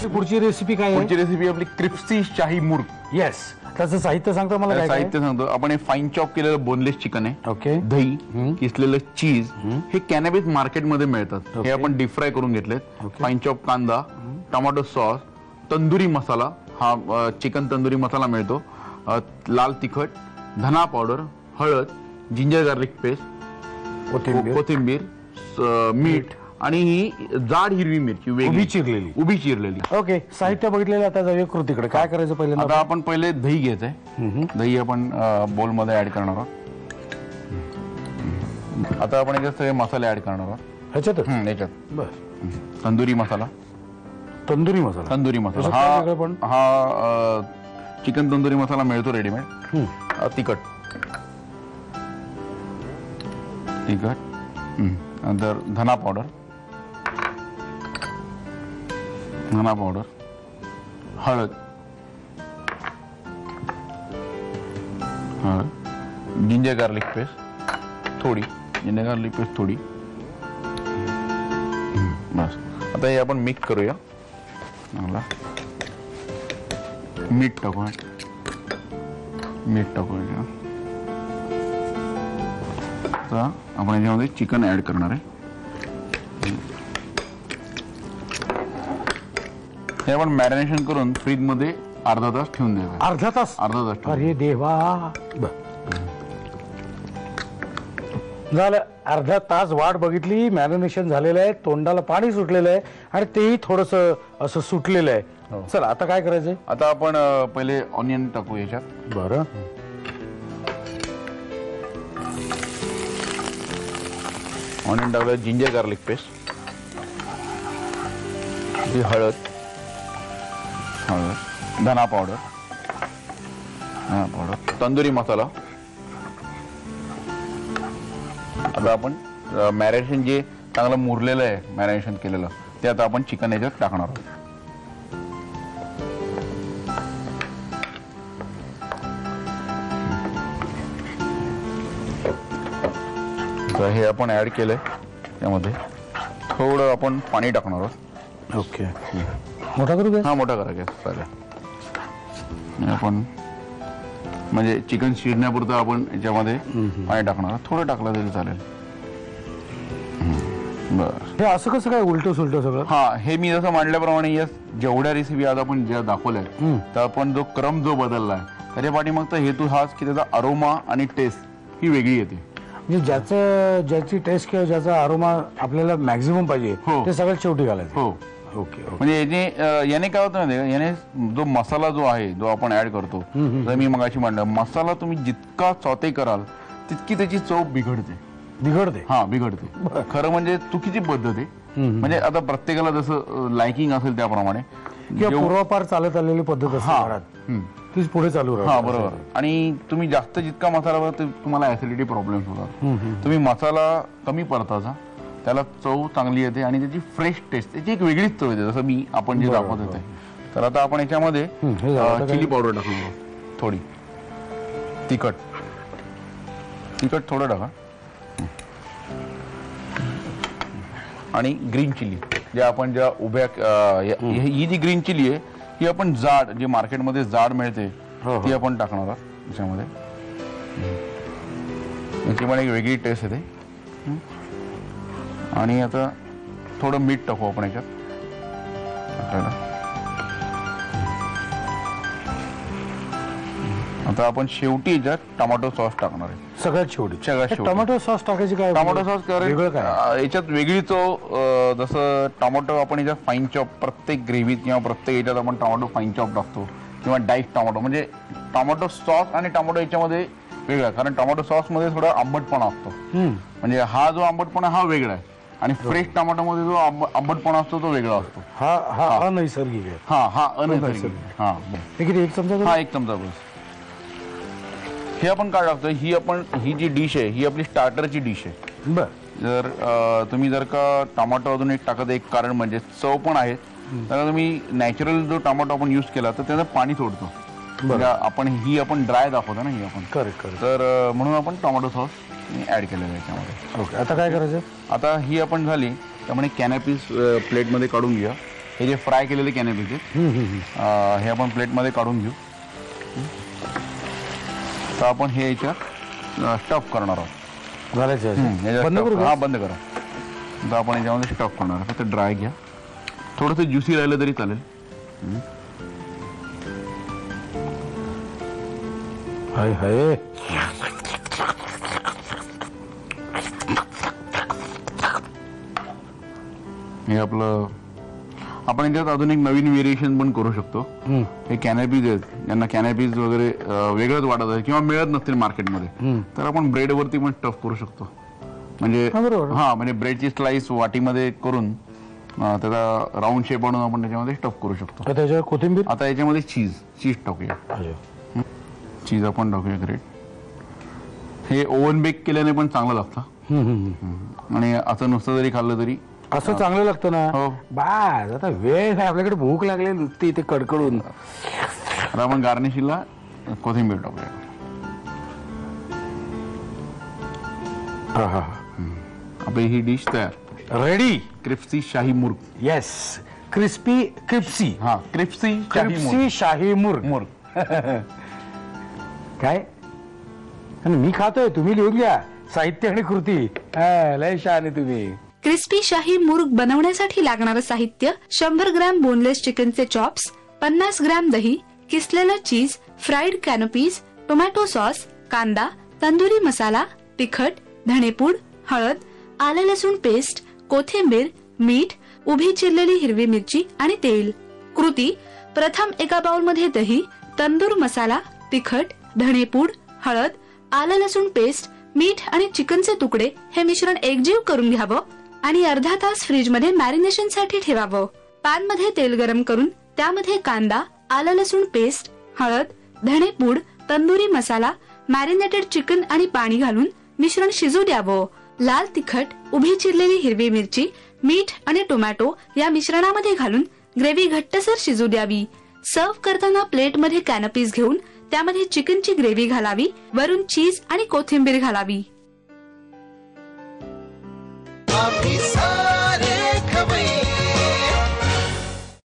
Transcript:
पुढची रेसिपी काय आहे? पुढची रेसिपी आपली क्रिस्पी शाही मुर्ग. येस, त्याचं साहित्य सांगतो मला काय? साहित्य सांगतो. आपण हे फाईन चॉप केलेलं बोनलेस चिकन आहे. ओके. दही, किसलेलं चीज, हे कॅनॅबिस मार्केटमध्ये मिळतात. हे आपण डीप फ्राय करून घेतलेत. फाईन चॉप कांदा, टोमॅटो सॉस, तंदुरी मसाला, हा चिकन तंदुरी मसाला मिळतो, लाल तिखट, धना पावडर, हळद, जिंजर गार्लिक पेस्ट, कोथिंबीर, मीठ आणि ही जाड हिरवी मिरची उभी चिरलेली. ओके, साहित्य बघितलेलं. आता जाऊया कृतीकडे. काय करायचं पहिले? आता आपण पहिले दही घ्यायचंय. दही आपण बोल मध्ये ऍड करणार आहोत. आता आपण याच्यात सगळे मसाले ऍड करणार आहोत. याच्यात बस तंदुरी मसाला. तंदुरी मसाला हा चिकन तंदुरी मसाला मिळतो रेडीमेड. तिखट नंतर धना पावडर, हळद, जिंजर गार्लिक पेस्ट थोडी, बस. आता हे आपण मिक्स करूया. मीठ टाकूया. आता आपण याच्यामध्ये चिकन ऍड करणार आहे. हे आपण मॅरिनेशन करून फ्रीज मध्ये अर्धा तास ठेवून द्यायचं. अर्धा तास? अरे देवा. झालं, अर्धा तास वाट बघितली, मॅरिनेशन झालेलं आहे, तोंडाला पाणी सुटलेलं आहे आणि तेही थोडस असं सुटलेलं आहे. चला आता काय करायचंय? आता आपण पहिले ऑनियन टाकू याच्यात. बरं. ऑनियन टाकलं, जिंजर गार्लिक पेस्ट, हळद, धना पावडर, तंदुरी मसाला. आता आपण मॅरिनेशन जे चांगलं मुरलेलं आहे, मॅरिनेशन केलेलं, ते आता आपण चिकन याच्यात टाकणार आहोत. तर हे आपण ऍड केलंय. त्यामध्ये थोडं आपण पाणी टाकणार आहोत. ओके. मोठा करू? हा, मोठा करा गॅस. चालेल. आपण म्हणजे चिकन शिजण्यापुरतं आपण याच्यामध्ये पाणी टाकणार आहोत. थोडं टाकलं तरी चालेल. बस. हे असं कसं काय उलट सुलट सगळं? हा, हे मी जसं मांडल्याप्रमाणे या जेवढ्या रेसिपी आज आपण ज्या दाखवल्या तर आपण जो क्रम जो बदललाय त्याच्या पाठीमागचा हेतू हाच की त्याचा अरोमा आणि टेस्ट ही वेगळी येते. म्हणजे ज्याची टेस्ट किंवा ज्याचा अरोमा आपल्याला मॅक्झिमम पाहिजे ते सगळ्यात शेवटी घालायचं. हो. ओके. म्हणजे याने काय होतं माहिती, याने जो मसाला जो आहे जो आपण ऍड करतो, तर मी मगाशी म्हणलं, मसाला तुम्ही जितका चौते कराल तितकी त्याची चव बिघडते. हा, बिघडते. खरं म्हणजे चुकीची पद्धत आहे. म्हणजे आता प्रत्येकाला जसं लायकिंग असेल त्याप्रमाणे पूर्वापार चालत आलेली पद्धत असते, तीच पुढे चालू राहते. हा, बरोबर. आणि तुम्ही जास्त जितका मसाला भरता तुम्हाला ऍसिडिटी प्रॉब्लेम्स होतात. तुम्ही मसाला कमी परताचा, त्याला चव चांगली येते आणि त्याची फ्रेश टेस्ट, त्याची एक वेगळीच चव येते, जसं मी आपण जे दाखवत होते. तर आता आपण याच्यामध्ये चिली पावडर टाकणार, थोडी तिखट थोडं टाका, आणि ग्रीन चिली जे आपण ज्या उभ्या ही जी ग्रीन चिली आहे ही आपण जाड, जे मार्केटमध्ये जाड मिळते ती आपण टाकणार आहोत याच्यामध्ये. याची पण एक वेगळी टेस्ट येते. आणि आता थोडं मीठ टाकू आपण याच्यात. आता आपण शेवटी याच्यात टोमॅटो सॉस टाकणार आहे. सगळ्यात शेवटी टोमॅटो सॉस टाकायची काय? टोमॅटो सॉस याच्यात वेगळी चव. जसं टोमॅटो आपण याच्यात फाईन चॉप, प्रत्येक ग्रेव्हीत किंवा प्रत्येक याच्यात आपण टोमॅटो फाईन चॉप टाकतो, किंवा डाईस टोमॅटो. म्हणजे टोमॅटो सॉस आणि टोमॅटो याच्यामध्ये वेगळा, कारण टोमॅटो सॉस मध्ये थोडा आंबटपणा असतो. म्हणजे हा जो आंबटपणा हा वेगळा आहे, आणि फ्रेश टोमॅटो मध्ये जो आंबटपणा असतो तो वेगळा असतो. हा अनैसर्गिक आहे. हा अनैसर्गिक. हा, एक चमचा. हा, 1 चमचा बस. हे आपण काय टाकतोय, ही जी डिश आहे ही आपली स्टार्टरची डिश आहे. जर तुम्ही जर का टोमॅटो अजून एक टाकत, एक कारण म्हणजे चव पण आहे. तर तुम्ही नॅचरल जो टोमॅटो आपण यूज केला तर त्याचं पाणी सोडतो. आपण ड्राय दाखवतो ना, ही आपण. करेक्ट. तर म्हणून आपण टोमॅटो सॉस ऍड केलेलं आहे याच्यामध्ये. ओके. आता काय करायचं? आता ही आपण झाली, त्यामुळे कॅनॅपिस प्लेटमध्ये काढून घ्या. हे जे फ्राय केलेले कॅनॅपीज आहेत हे आपण प्लेटमध्ये काढून घेऊ. तर आपण हे याच्यात स्टफ करणार आहोत. घालायचं आहे. याच्यात बंद stuff- करू का? हा बंद करा. तर आपण याच्यामध्ये स्टफ करणार आहे. फक्त ड्राय घ्या. थोडंसं ज्युसी राहिलं तरी चालेल. हाय हाय. हे आपलं आपण याच्यात अजून एक नवीन व्हेरिएशन पण करू शकतो. हे कॅनॅपीज आहेत यांना कॅनॅपीज वगैरे वेगळंच वाटत आहे किंवा मिळत नसतील मार्केटमध्ये, तर आपण ब्रेड वरती पण स्टफ करू शकतो. म्हणजे हा, बरोबर. म्हणजे ब्रेडची स्लाइस वाटीमध्ये करून त्याचा राऊंड शेप आणून आपण त्याच्यामध्ये स्टफ करू शकतो. तर त्याच्यावर कोथिंबीर. आता याच्यामध्ये चीज टाकूया. चीज आपण टाकूया ग्रेट. हे ओव्हन बेक केल्याने पण चांगलं लागतं आणि असं नुसतं जरी खाल्लं तरी असं चांगलं लागतं ना. हो. बास आता वेळ आहे आपल्याकडे, भूक लागली नुसती इथे कडकडून. आता आपण गार्निशिंगला कोथिंबीर टाकूया. आपली ही डिश तयार. रेडी. क्रिप्सी शाही मुर्ग. येस. Crispy crispy. क्रिप्सी शाही मुर्ग. काय आणि मी खातोय, तुम्ही लिहून घ्या साहित्य आणि कृती. लय शहाणे तुम्ही. क्रिस्पी शाही मुर्ग बनवण्यासाठी लागणारं साहित्य 100 ग्रॅम बोनलेस चिकनचे चॉप्स, 50 ग्रॅम दही, किसलेलं चीज, फ्राईड कॅनोपीज, टोमॅटो सॉस, कांदा, तंदुरी मसाला, तिखट, धणेपूड, हळद, आलं लसूण पेस्ट, कोथिंबीर, मीठ, उभी चिरलेली हिरवी मिरची आणि तेल. कृती: प्रथम एका बाउलमध्ये दही, तंदूर मसाला, तिखट, धणेपूड, हळद, आलं लसूण पेस्ट, मीठ आणि चिकनचे तुकडे हे मिश्रण एकजीव करून घ्यावं आणि अर्धा तास फ्रीज मध्ये मॅरिनेशन साठी ठेवावं. पॅन मध्ये तेल गरम करून त्यामध्ये कांदा, आलं लसूण पेस्ट, हळद, धणेपूड, तंदुरी मसाला, मॅरिनेटेड चिकन आणि पाणी घालून मिश्रण शिजू द्यावं. लाल तिखट, उभी चिरलेली हिरवी मिरची, मीठ आणि टोमॅटो या मिश्रणामध्ये घालून ग्रेव्ही घट्टसर शिजू द्यावी. सर्व्ह करताना प्लेटमध्ये कॅनपीज घेऊन त्यामध्ये चिकनची ग्रेव्ही घालावी, वरून चीज आणि कोथिंबीर घालावी.